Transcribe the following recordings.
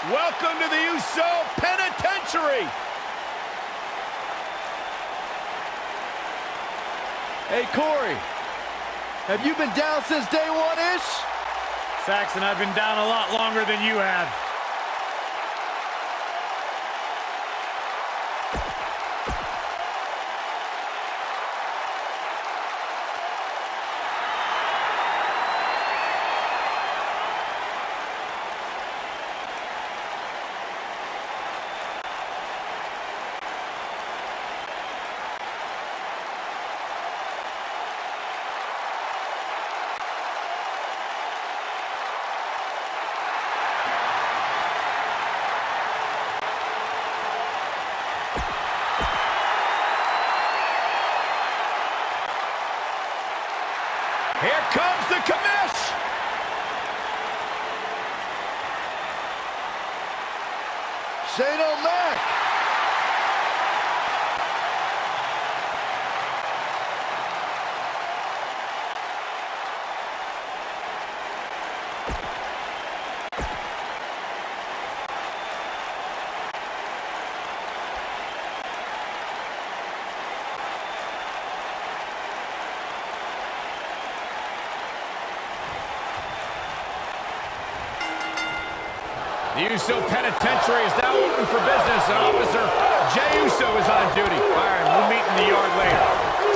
Welcome to the Uso Penitentiary. Hey, Corey, have you been down since day one-ish? Saxon, I've been down a lot longer than you have. Here comes the commish. Shane O'Mac. The Uso Penitentiary is now open for business, and Officer Jey Uso is on duty. Byron, we'll meet in the yard later.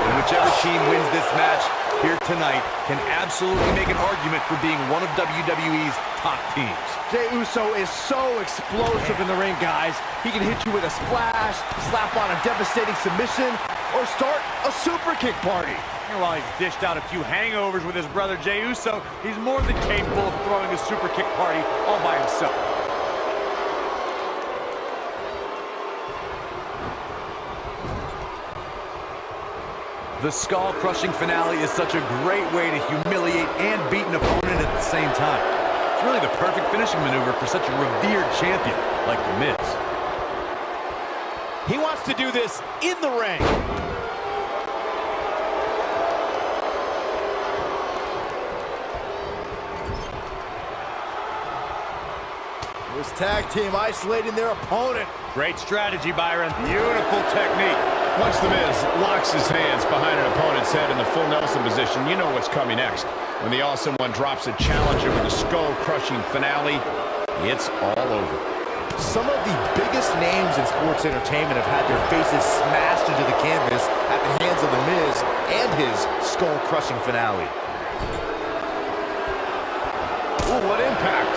And whichever team wins this match here tonight can absolutely make an argument for being one of WWE's top teams. Jey Uso is so explosive in the ring, guys. He can hit you with a splash, slap on a devastating submission, or start a super kick party. And while he's dished out a few hangovers with his brother Jey Uso, he's more than capable of throwing a super kick party all by himself. The skull-crushing finale is such a great way to humiliate and beat an opponent at the same time. It's really the perfect finishing maneuver for such a revered champion like The Miz. He wants to do this in the ring. This tag team isolating their opponent. Great strategy, Byron. Beautiful technique. Once The Miz locks his hands behind an opponent's head in the full Nelson position, you know what's coming next. When the Awesome One drops a challenger with a skull-crushing finale, it's all over. Some of the biggest names in sports entertainment have had their faces smashed into the canvas at the hands of The Miz and his skull-crushing finale. Ooh, what impact.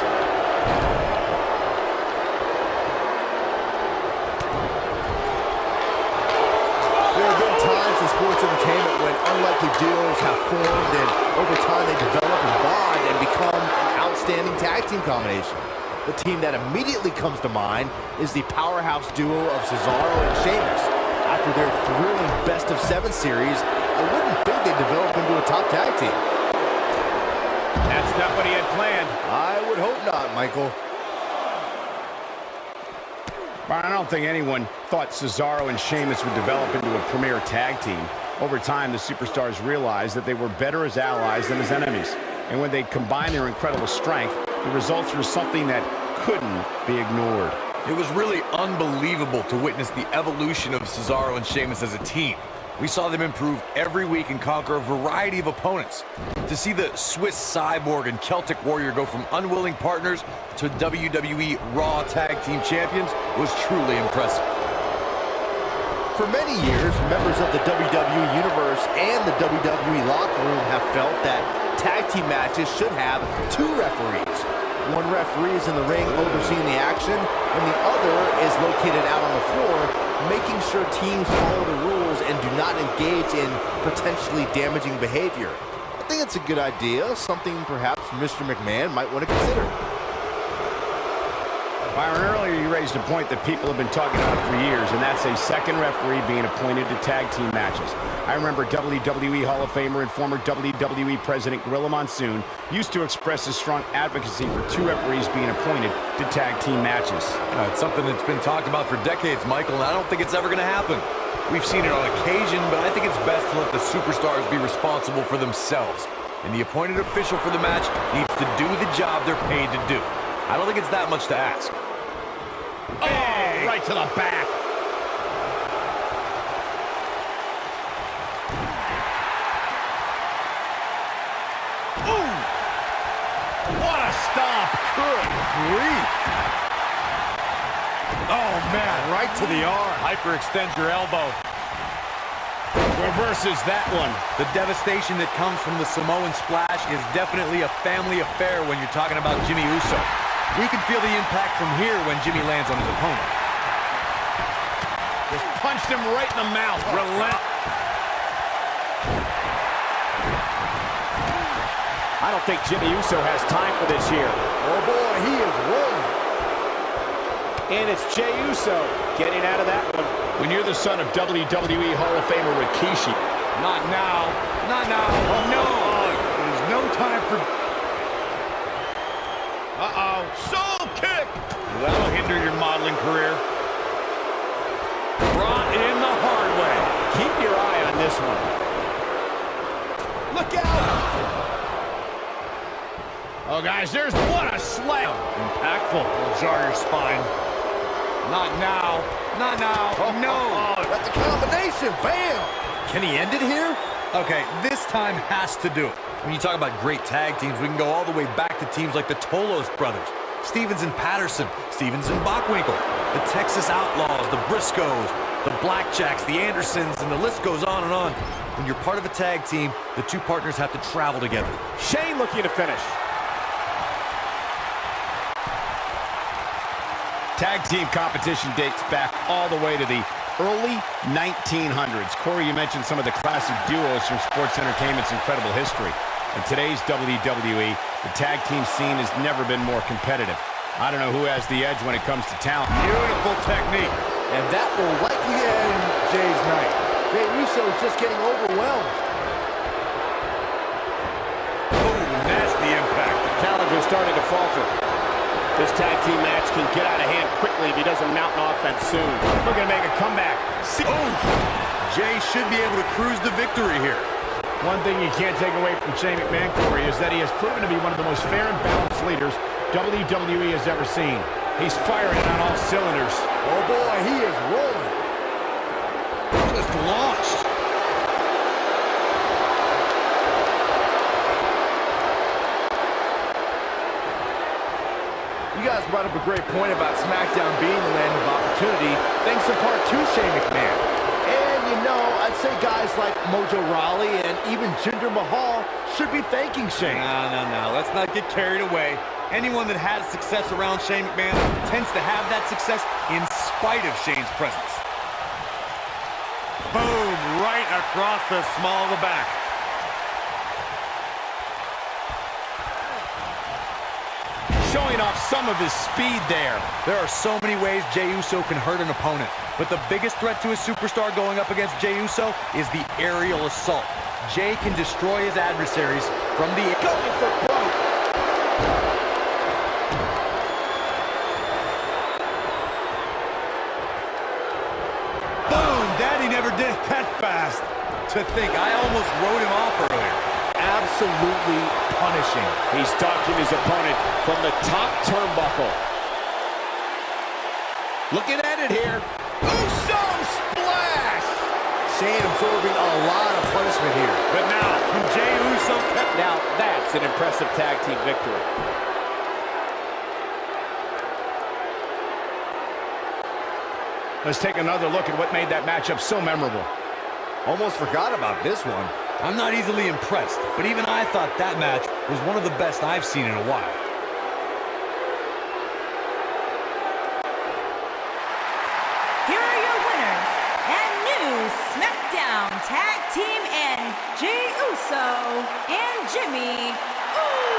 There have been times in sports entertainment when unlikely duos have formed, and over time they develop and bond and become an outstanding tag team combination. The team that immediately comes to mind is the powerhouse duo of Cesaro and Sheamus. After their thrilling best-of-7 series, I wouldn't think they'd develop into a top tag team. That's not what he had planned. I would hope not, Michael. But I don't think anyone thought Cesaro and Sheamus would develop into a premier tag team. Over time, the superstars realized that they were better as allies than as enemies. And when they combined their incredible strength, the results were something that couldn't be ignored. It was really unbelievable to witness the evolution of Cesaro and Sheamus as a team. We saw them improve every week and conquer a variety of opponents. To see the Swiss Cyborg and Celtic Warrior go from unwilling partners to WWE Raw Tag Team Champions was truly impressive. For many years, members of the WWE Universe and the WWE locker room have felt that tag team matches should have two referees. One referee is in the ring overseeing the action, and the other is located out on the floor, making sure teams follow the rules and do not engage in potentially damaging behavior. I think it's a good idea, something perhaps Mr. McMahon might want to consider. Byron, earlier you raised a point that people have been talking about for years, and that's a second referee being appointed to tag team matches. I remember WWE Hall of Famer and former WWE President Gorilla Monsoon used to express his strong advocacy for two referees being appointed to tag team matches. It's something that's been talked about for decades, Michael, and I don't think it's ever going to happen. We've seen it on occasion, but I think it's best to let the superstars be responsible for themselves. And the appointed official for the match needs to do the job they're paid to do. I don't think it's that much to ask. Oh, right to the back. Ooh! What a stomp. Good grief. Oh, man, right to the arm. Hyperextend your elbow. Reverses that one. The devastation that comes from the Samoan splash is definitely a family affair when you're talking about Jimmy Uso. We can feel the impact from here when Jimmy lands on his opponent. Just punched him right in the mouth. I don't think Jimmy Uso has time for this here. Oh boy, he is rolling. And it's Jey Uso getting out of that one. When you're the son of WWE Hall of Famer Rikishi. Not now. Not now. Oh, no. There's no time for... Uh-oh. Soul kick. That'll hinder your modeling career. Brought in the hard way. Keep your eye on this one. Look out. Oh, guys, there's what a slam. Impactful. Will jar your spine. Not now. Not now. Oh, no. That's a combination. Bam. Can he end it here? Okay, this time has to do it. When you talk about great tag teams, we can go all the way back to teams like the Tolos brothers, Stevens and Patterson, Stevens and Bockwinkel, the Texas Outlaws, the Briscoes, the Blackjacks, the Andersons, and the list goes on and on. When you're part of a tag team, the two partners have to travel together. Shane looking to finish. Tag team competition dates back all the way to the early 1900s. Corey, you mentioned some of the classic duos from sports entertainment's incredible history. In today's WWE, the tag team scene has never been more competitive. I don't know who has the edge when it comes to talent. Beautiful technique. And that will likely end Jay's night. Jey Uso is just getting overwhelmed. Oh, nasty impact. The challenger's starting to falter. This tag team match can get out of hand quickly if he doesn't mount an offense soon. Looking to make a comeback. Oh! Jay should be able to cruise the victory here. One thing you can't take away from Shane McMahon, Corey, is that he has proven to be one of the most fair and balanced leaders WWE has ever seen. He's firing on all cylinders. Oh boy, he is rolling. Just launched. You guys brought up a great point about SmackDown being the land of opportunity, thanks in part to Shane McMahon. And, you know, I'd say guys like Mojo Rawley and even Jinder Mahal should be thanking Shane. No. Let's not get carried away. Anyone that has success around Shane McMahon tends to have that success in spite of Shane's presence. Boom, right across the small of the back. Showing off some of his speed there. There are so many ways Jey Uso can hurt an opponent, but the biggest threat to a superstar going up against Jey Uso is the aerial assault. Jey can destroy his adversaries from the air. Going for broke. Boom! Daddy never did it that fast. To think, I almost wrote him off earlier. Absolutely punishing. He's stalking his opponent from the top turnbuckle. Looking at it here. Uso splash! Shane absorbing a lot of punishment here. But now, can Jey Uso... Now, that's an impressive tag team victory. Let's take another look at what made that matchup so memorable. Almost forgot about this one. I'm not easily impressed, but even I thought that match was one of the best I've seen in a while. Here are your winners and new SmackDown Tag Team and Jey Uso and Jimmy Uso.